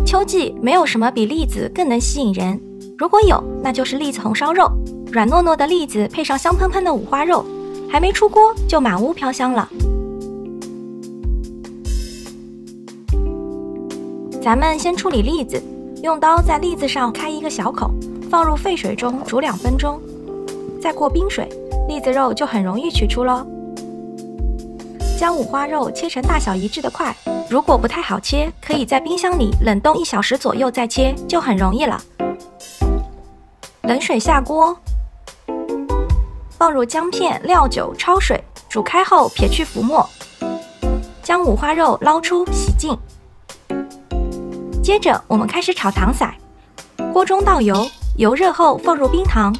秋季没有什么比栗子更能吸引人，如果有，那就是栗子红烧肉。软糯糯的栗子配上香喷喷的五花肉，还没出锅就满屋飘香了。咱们先处理栗子，用刀在栗子上开一个小口，放入沸水中煮2分钟，再过冰水，栗子肉就很容易取出咯。将五花肉切成大小一致的块，如果不太好切，可以在冰箱里冷冻1小时左右再切，就很容易了。冷水下锅，放入姜片、料酒焯水，煮开后撇去浮沫，将五花肉捞出洗净。接着我们开始炒糖色，锅中倒油，油热后放入冰糖，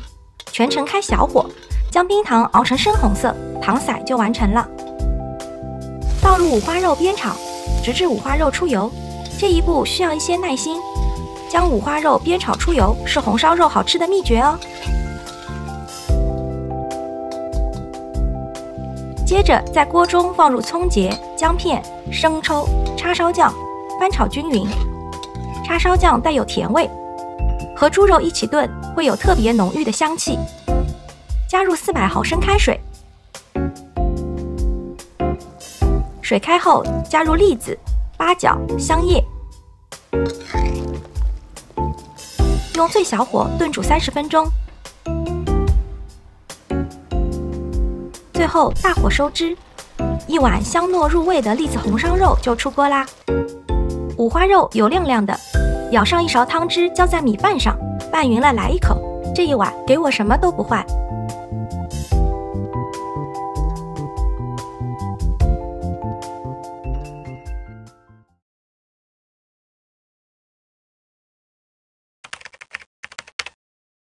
全程开小火，将冰糖熬成深红色，糖色就完成了。倒入五花肉煸炒，直至五花肉出油，这一步需要一些耐心。将五花肉煸炒出油是红烧肉好吃的秘诀哦。接着在锅中放入葱节、姜片、生抽、叉烧酱，翻炒均匀。叉烧酱带有甜味，和猪肉一起炖会有特别浓郁的香气。加入400毫升开水，水开后加入栗子、八角、香叶，用最小火炖煮30分钟，最后大火收汁，一碗香糯入味的栗子红烧肉就出锅啦。五花肉油亮亮的，舀上一勺汤汁，浇在米饭上，拌匀了来一口，这一碗给我什么都不换。